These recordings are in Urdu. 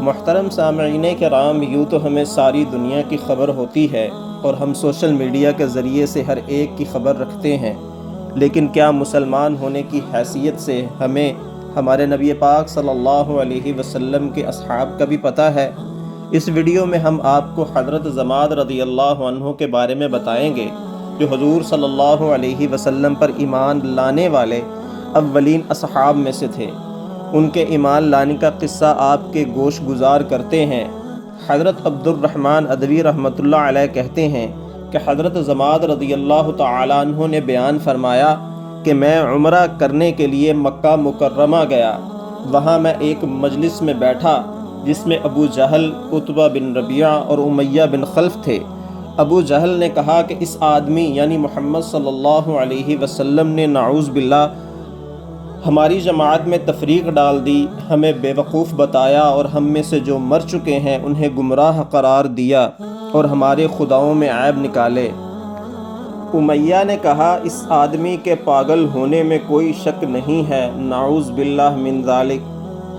محترم سامعین کرام، یوں تو ہمیں ساری دنیا کی خبر ہوتی ہے اور ہم سوشل میڈیا کے ذریعے سے ہر ایک کی خبر رکھتے ہیں، لیکن کیا مسلمان ہونے کی حیثیت سے ہمیں ہمارے نبی پاک صلی اللہ علیہ وسلم کے اصحاب کا بھی پتہ ہے؟ اس ویڈیو میں ہم آپ کو حضرت ضماد رضی اللہ عنہ کے بارے میں بتائیں گے، جو حضور صلی اللہ علیہ وسلم پر ایمان لانے والے اولین اصحاب میں سے تھے۔ ان کے ایمان لانے کا قصہ آپ کے گوش گزار کرتے ہیں۔ حضرت عبد الرحمن ادوی رحمۃ اللہ علیہ کہتے ہیں کہ حضرت ضماد رضی اللہ تعالیٰ عنہ نے بیان فرمایا کہ میں عمرہ کرنے کے لیے مکہ مکرمہ گیا۔ وہاں میں ایک مجلس میں بیٹھا جس میں ابو جہل، عتبہ بن ربیعہ اور امیہ بن خلف تھے۔ ابو جہل نے کہا کہ اس آدمی یعنی محمد صلی اللہ علیہ وسلم نے نعوذ باللہ ہماری جماعت میں تفریق ڈال دی، ہمیں بے وقوف بتایا اور ہم میں سے جو مر چکے ہیں انہیں گمراہ قرار دیا اور ہمارے خداؤں میں عیب نکالے۔ امیہ نے کہا اس آدمی کے پاگل ہونے میں کوئی شک نہیں ہے، نعوذ باللہ من ذالک۔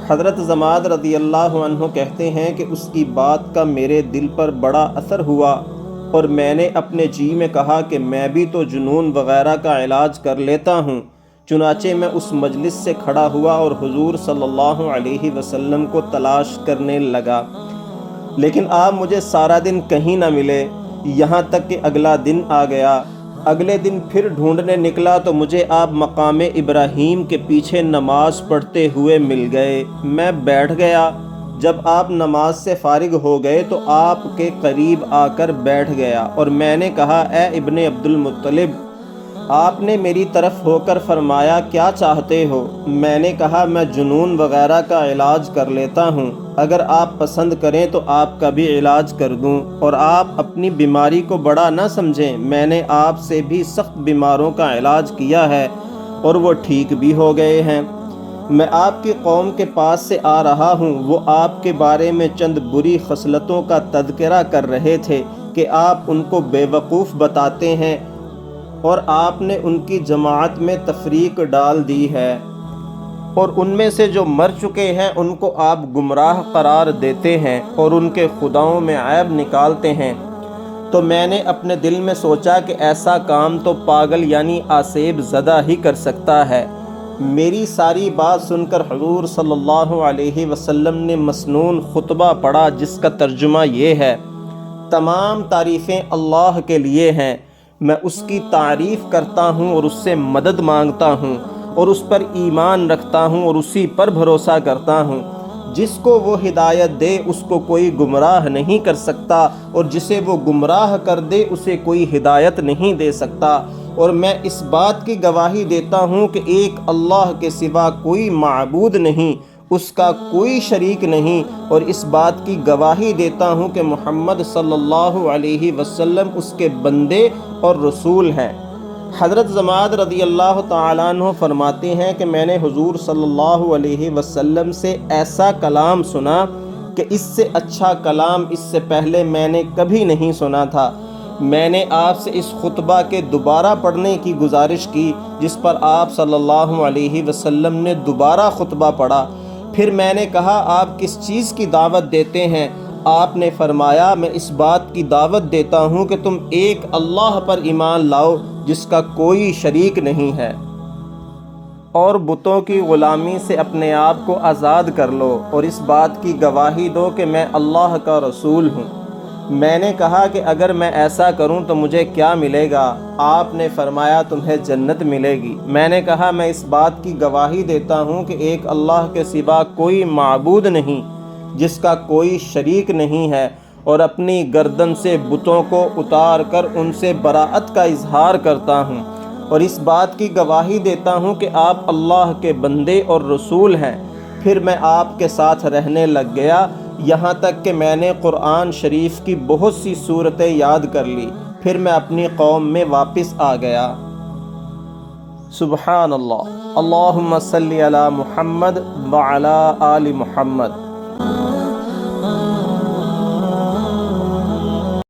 حضرت ضماد رضی اللہ عنہ کہتے ہیں کہ اس کی بات کا میرے دل پر بڑا اثر ہوا اور میں نے اپنے جی میں کہا کہ میں بھی تو جنون وغیرہ کا علاج کر لیتا ہوں۔ چنانچہ میں اس مجلس سے کھڑا ہوا اور حضور صلی اللہ علیہ وسلم کو تلاش کرنے لگا، لیکن آپ مجھے سارا دن کہیں نہ ملے، یہاں تک کہ اگلا دن آ گیا۔ اگلے دن پھر ڈھونڈنے نکلا تو مجھے آپ مقام ابراہیم کے پیچھے نماز پڑھتے ہوئے مل گئے۔ میں بیٹھ گیا۔ جب آپ نماز سے فارغ ہو گئے تو آپ کے قریب آ کر بیٹھ گیا اور میں نے کہا اے ابن عبد المطلب۔ آپ نے میری طرف ہو کر فرمایا کیا چاہتے ہو؟ میں نے کہا میں جنون وغیرہ کا علاج کر لیتا ہوں، اگر آپ پسند کریں تو آپ کا بھی علاج کر دوں اور آپ اپنی بیماری کو بڑا نہ سمجھیں، میں نے آپ سے بھی سخت بیماروں کا علاج کیا ہے اور وہ ٹھیک بھی ہو گئے ہیں۔ میں آپ کی قوم کے پاس سے آ رہا ہوں، وہ آپ کے بارے میں چند بری خصلتوں کا تذکرہ کر رہے تھے کہ آپ ان کو بے وقوف بتاتے ہیں اور آپ نے ان کی جماعت میں تفریق ڈال دی ہے اور ان میں سے جو مر چکے ہیں ان کو آپ گمراہ قرار دیتے ہیں اور ان کے خداؤں میں عیب نکالتے ہیں۔ تو میں نے اپنے دل میں سوچا کہ ایسا کام تو پاگل یعنی آسیب زدہ ہی کر سکتا ہے۔ میری ساری بات سن کر حضور صلی اللہ علیہ وسلم نے مسنون خطبہ پڑھا جس کا ترجمہ یہ ہے: تمام تعریفیں اللہ کے لیے ہیں، میں اس کی تعریف کرتا ہوں اور اس سے مدد مانگتا ہوں اور اس پر ایمان رکھتا ہوں اور اسی پر بھروسہ کرتا ہوں۔ جس کو وہ ہدایت دے اس کو کوئی گمراہ نہیں کر سکتا اور جسے وہ گمراہ کر دے اسے کوئی ہدایت نہیں دے سکتا، اور میں اس بات کی گواہی دیتا ہوں کہ ایک اللہ کے سوا کوئی معبود نہیں، اس کا کوئی شریک نہیں، اور اس بات کی گواہی دیتا ہوں کہ محمد صلی اللہ علیہ وسلم اس کے بندے اور رسول ہیں۔ حضرت ضماد رضی اللہ تعالیٰ عنہ فرماتے ہیں کہ میں نے حضور صلی اللہ علیہ وسلم سے ایسا کلام سنا کہ اس سے اچھا کلام اس سے پہلے میں نے کبھی نہیں سنا تھا۔ میں نے آپ سے اس خطبہ کے دوبارہ پڑھنے کی گزارش کی جس پر آپ صلی اللہ علیہ وسلم نے دوبارہ خطبہ پڑھا۔ پھر میں نے کہا آپ کس چیز کی دعوت دیتے ہیں؟ آپ نے فرمایا میں اس بات کی دعوت دیتا ہوں کہ تم ایک اللہ پر ایمان لاؤ جس کا کوئی شریک نہیں ہے اور بتوں کی غلامی سے اپنے آپ کو آزاد کر لو، اور اس بات کی گواہی دو کہ میں اللہ کا رسول ہوں۔ میں نے کہا کہ اگر میں ایسا کروں تو مجھے کیا ملے گا؟ آپ نے فرمایا تمہیں جنت ملے گی۔ میں نے کہا میں اس بات کی گواہی دیتا ہوں کہ ایک اللہ کے سوا کوئی معبود نہیں جس کا کوئی شریک نہیں ہے، اور اپنی گردن سے بتوں کو اتار کر ان سے براءت کا اظہار کرتا ہوں، اور اس بات کی گواہی دیتا ہوں کہ آپ اللہ کے بندے اور رسول ہیں۔ پھر میں آپ کے ساتھ رہنے لگ گیا، یہاں تک کہ میں نے قرآن شریف کی بہت سی صورتیں یاد کر لی۔ پھر میں اپنی قوم میں واپس آ گیا۔ سبحان اللہ، اللہم صلی علی محمد وعلی آل محمد۔